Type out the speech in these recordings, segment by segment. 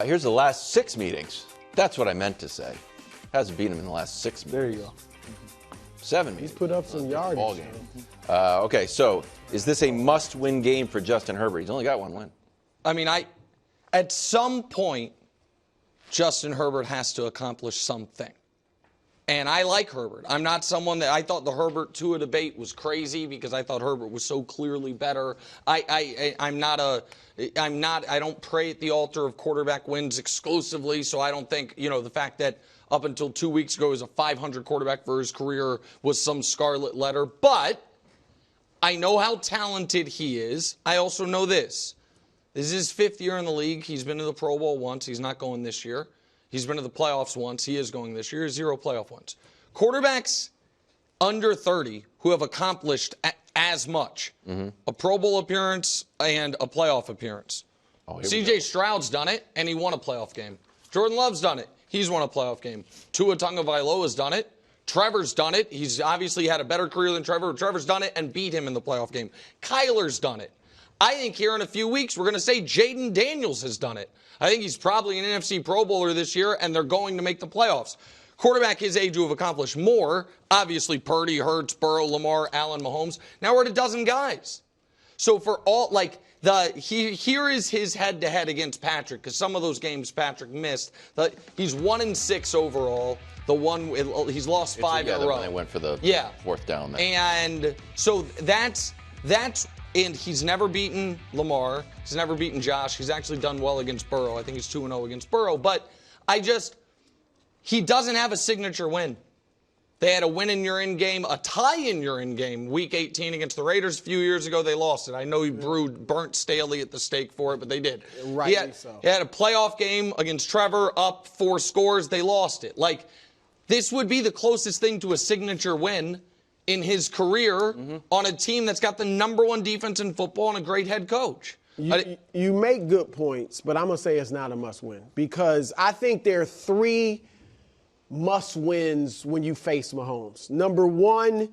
Here's the last 6 meetings. That's what I meant to say. Hasn't beaten him in the last 6 meetings. There you go. 7 meetings. He's put up some yardage. Ball game. Okay, so is this a must-win game for Justin Herbert? He's only got 1 win. I mean, at some point, Justin Herbert has to accomplish something. And I like Herbert. I'm not someone that I thought the Herbert-Tua debate was crazy because I thought Herbert was so clearly better. I don't pray at the altar of quarterback wins exclusively, so I don't think, the fact that up until 2 weeks ago he was a 500 quarterback for his career was some scarlet letter. But I know how talented he is. I also know this. This is his 5th year in the league. He's been to the Pro Bowl once. He's not going this year. He's been to the playoffs once. He is going this year. 0 playoff wins. Quarterbacks under 30 who have accomplished as much, a Pro Bowl appearance and a playoff appearance. C.J. Stroud's done it, and he won a playoff game. Jordan Love's done it. He's won a playoff game. Tua Tagovailoa's done it. Trevor's done it. He's obviously had a better career than Trevor. Trevor's done it and beat him in the playoff game. Kyler's done it. I think here in a few weeks we're going to say Jaden Daniels has done it. I think he's probably an NFC Pro Bowler this year, and they're going to make the playoffs. Quarterback his age who have accomplished more, obviously Purdy, Hurts, Burrow, Lamar, Allen, Mahomes. Now we're at a dozen guys. So for all, here is his head-to-head against Patrick, because some of those games Patrick missed. He's 1-6 overall. He's lost 5 in a row. When they went for the 4th down there. And so that's. And he's never beaten Lamar. He's never beaten Josh. He's actually done well against Burrow. I think he's 2-0 against Burrow. But he doesn't have a signature win. They had a win in your in-game, a tie in your in-game, Week 18 against the Raiders. A few years ago, they lost it. I know he burnt Staley at the stake for it, but they did. He had a playoff game against Trevor, up 4 scores. They lost it. This would be the closest thing to a signature win in his career on a team that's got the #1 defense in football and a great head coach. You make good points, but I'm going to say it's not a must-win because I think there are 3 must-wins when you face Mahomes. Number 1,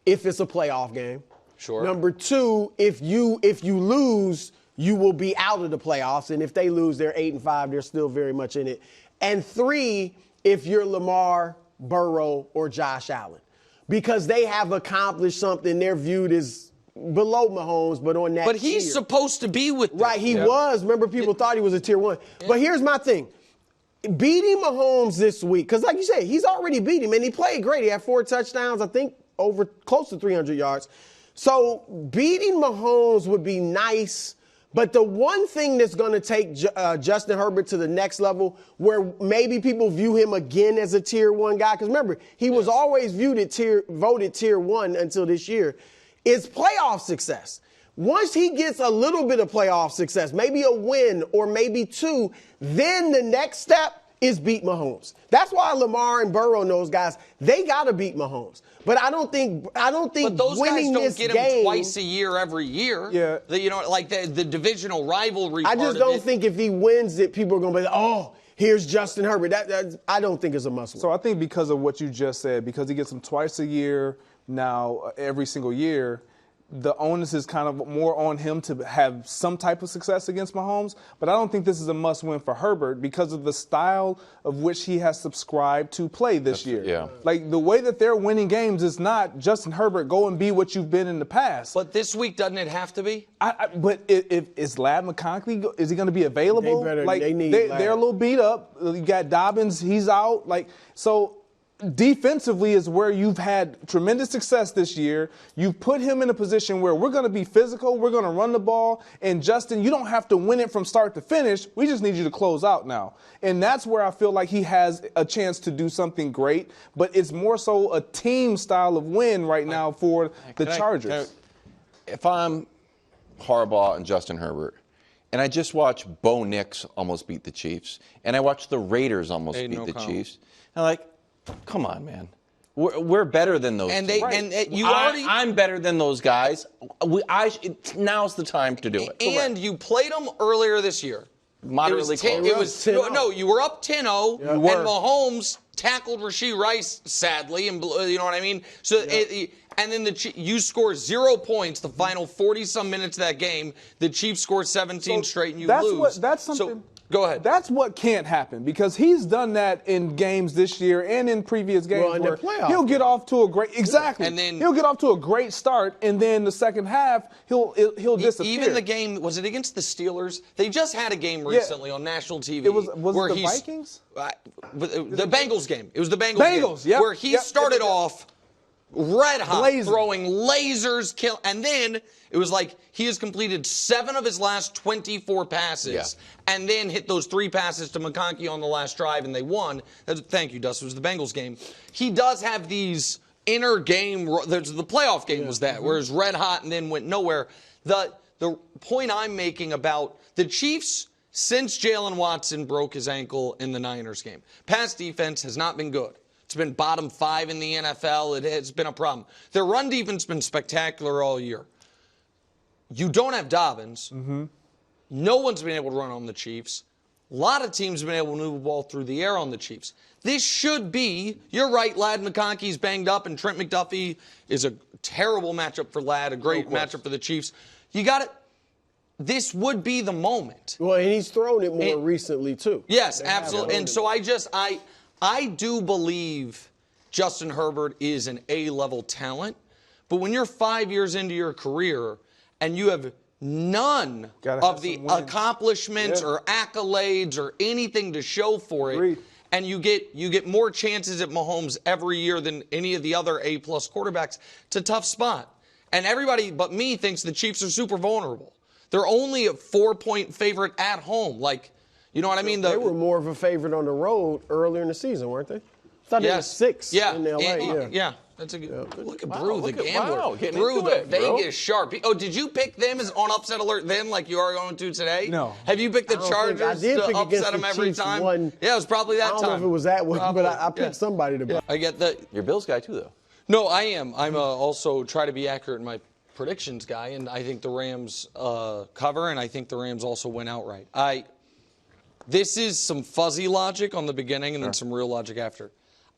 if it's a playoff game. Sure. Number 2, if you lose, you will be out of the playoffs, and if they lose, they're 8-5. They're still very much in it. And 3, if you're Lamar, Burrow, or Josh Allen. Because they have accomplished something they're viewed as below Mahomes, but on that But he's supposed to be with them. Right, he was. Remember, people thought he was a tier 1. Yeah. But here's my thing. Beating Mahomes this week, because like you said, he's already beat him, and he played great. He had 4 touchdowns, I think close to 300 yards. So beating Mahomes would be nice. But the one thing that's going to take Justin Herbert to the next level, where maybe people view him again as a tier 1 guy, because remember, he was always voted tier 1 until this year, is playoff success. Once he gets a little bit of playoff success, maybe a win or maybe 2, then the next step is beat Mahomes. That's why Lamar and Burrow and those guys, they got to beat Mahomes. But I don't think but those winning guys don't this get game, him twice a year every year. Yeah. The divisional rivalry I just don't think if he wins it, people are going to be like, oh, here's Justin Herbert. I don't think it's a must-win. So I think because of what you just said, because he gets them twice a year now, every single year, the onus is kind of more on him to have some type of success against Mahomes. But I don't think this is a must-win for Herbert because of the style of which he has subscribed to play this year. Yeah. Like the way that they're winning games is not Justin Herbert, go and be what you've been in the past. But this week, doesn't it have to be? But if is Lad McConkey, is he going to be available? They're a little beat up. You got Dobbins, he's out. So defensively is where you've had tremendous success this year. You've put him in a position where we're going to be physical, we're going to run the ball, and Justin, you don't have to win it from start to finish. We just need you to close out now. And that's where I feel like he has a chance to do something great, but it's more so a team style of win right now for the Chargers. If I'm Harbaugh and Justin Herbert, and I just watched Bo Nix almost beat the Chiefs, and I watched the Raiders almost beat the Chiefs, and come on, man. We're better than those. I'm better than those guys. Now's the time to do it. And you played them earlier this year. Moderately close. You were up 10-0, and Mahomes tackled Rashee Rice sadly, and you know what I mean. So and then you score 0 points the final 40-some minutes of that game. The Chiefs score 17 straight, and you lose. That's something. Go ahead. That's what can't happen because he's done that in games this year and in previous games where he'll get off to a great and then he'll get off to a great start, and then the second half he'll disappear. Even the game, was it against the Steelers? They just had a game recently on national TV. It was it the Vikings? The Bengals game. It was the Bengals game, where he started off red hot, throwing lasers, and then it was like he has completed 7 of his last 24 passes, and then hit those 3 passes to McConkey on the last drive, and they won. Thank you, Dustin. It was the Bengals game. He does have these inner game. The playoff game was that, where it was red hot and then went nowhere. The point I'm making about the Chiefs, since Jalen Watson broke his ankle in the Niners game, pass defense has not been good. It's been bottom 5 in the NFL. It has been a problem. Their run defense has been spectacular all year. You don't have Dobbins. No one's been able to run on the Chiefs. A lot of teams have been able to move the ball through the air on the Chiefs. This should be, you're right, Ladd McConkey's banged up, and Trent McDuffie is a terrible matchup for Ladd, a great matchup for the Chiefs. You got it. This would be the moment. Well, and he's thrown it more recently, too. Yes, absolutely. And so I do believe Justin Herbert is an A-level talent, but when you're 5 years into your career and you have none of the accomplishments or accolades or anything to show for it, and you get more chances at Mahomes every year than any of the other A-plus quarterbacks, it's a tough spot. And everybody but me thinks the Chiefs are super vulnerable. They're only a 4-point favorite at home. Like, you know what I mean? They were more of a favorite on the road earlier in the season, weren't they? I thought they were 6 in L.A. Yeah, that's a good. Look at Brew, the gambler. Brew, the Vegas sharp. Oh, did you pick them as on upset alert then, like you are going to today? No. Have you picked the Chargers to upset them every time? Yeah, it was probably that time. I don't know if it was that one, but I picked somebody to bet. I get that. You're a Bills guy too, though. No, I am. I'm also try to be accurate in my predictions guy, and I think the Rams cover, and I think the Rams also win outright. This is some fuzzy logic on the beginning and then some real logic after.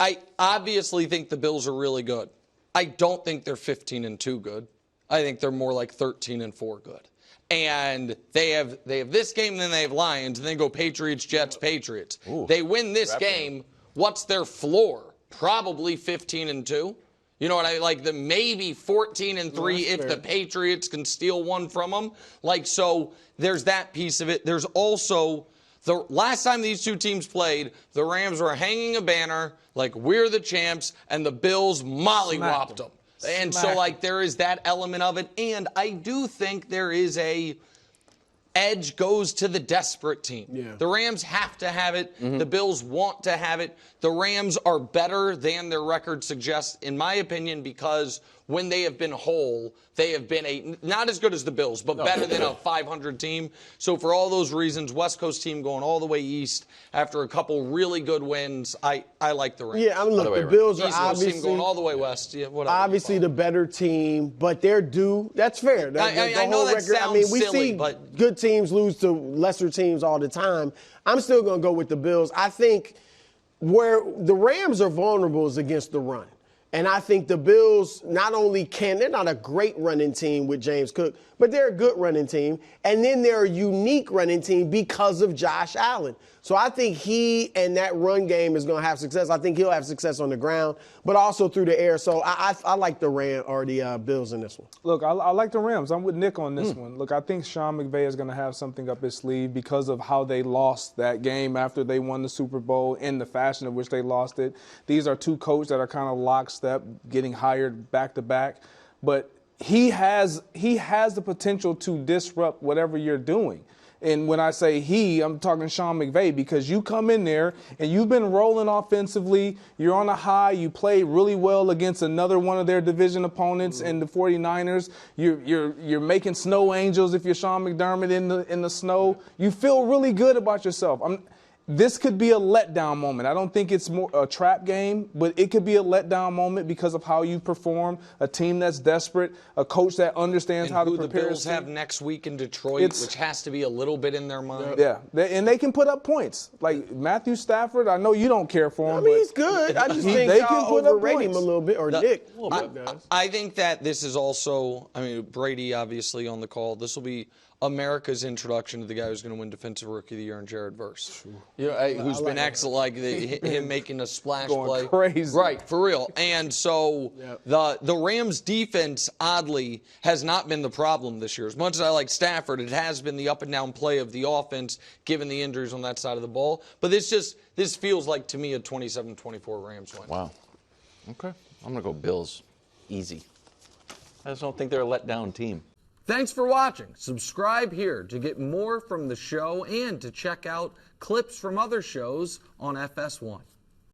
I obviously think the Bills are really good. I don't think they're 15-2 good. I think they're more like 13-4 good. And they have this game, then they have Lions, and then go Patriots, Jets, Patriots. Ooh, they win this game. What's their floor? Probably 15-2. You know what I like? Maybe 14-3 if the Patriots can steal one from them. Like, so there's that piece of it. There's also the last time these two teams played, the Rams were hanging a banner like we're the champs, and the Bills mollywopped them. And so, like, there is that element of it. And I do think there is a edge goes to the desperate team. Yeah. The Rams have to have it. The Bills want to have it. The Rams are better than their record suggests, in my opinion, because when they have been whole, they have been not as good as the Bills, but better than a 500 team. So for all those reasons, West Coast team going all the way east after a couple really good wins, I like the Rams. Yeah, I mean, look, the Bills are obviously going all the way west. Yeah, whatever. Obviously the better team, but they're due. That's fair. I know that sounds we silly, see but good teams lose to lesser teams all the time. I'm still going to go with the Bills. I think where the Rams are vulnerable is against the run. And I think the Bills they're not a great running team with James Cook, but they're a good running team. And then they're a unique running team because of Josh Allen. So I think he and that run game is going to have success. I think he'll have success on the ground, but also through the air. So I like the Bills in this one. Look, I like the Rams. I'm with Nick on this one. Look, I think Sean McVay is going to have something up his sleeve because of how they lost that game after they won the Super Bowl in the fashion in which they lost it. These are two coaches that are kind of lockstep, getting hired back-to-back. But he has the potential to disrupt whatever you're doing. And when I say he, I'm talking Sean McVay, because you come in there and you've been rolling offensively. You're on a high. You play really well against another one of their division opponents in the 49ers. You're making snow angels if you're Sean McDermott in the snow. You feel really good about yourself. This could be a letdown moment. I don't think it's more a trap game, but it could be a letdown moment because of how you perform. A team that's desperate, a coach that understands how to prepare. The Bills have next week in Detroit, which has to be a little bit in their mind. Yeah, and they can put up points. Like Matthew Stafford, I know you don't care for him. I mean, he's good. I just think they can overrate him a little bit, or Nick. I think that this is also, Brady obviously on the call. This will be America's introduction to the guy who's going to win Defensive Rookie of the Year in Jared Verse. You know, who's been excellent, like him making a splash play. Crazy. Right, for real. And so the Rams defense, oddly, has not been the problem this year. As much as I like Stafford, it has been the up and down play of the offense, given the injuries on that side of the ball. But this feels like, to me, a 27-24 Rams win. Wow. Okay. I'm going to go Bills. Easy. I just don't think they're a letdown team. Thanks for watching. Subscribe here to get more from the show and to check out clips from other shows on FS1.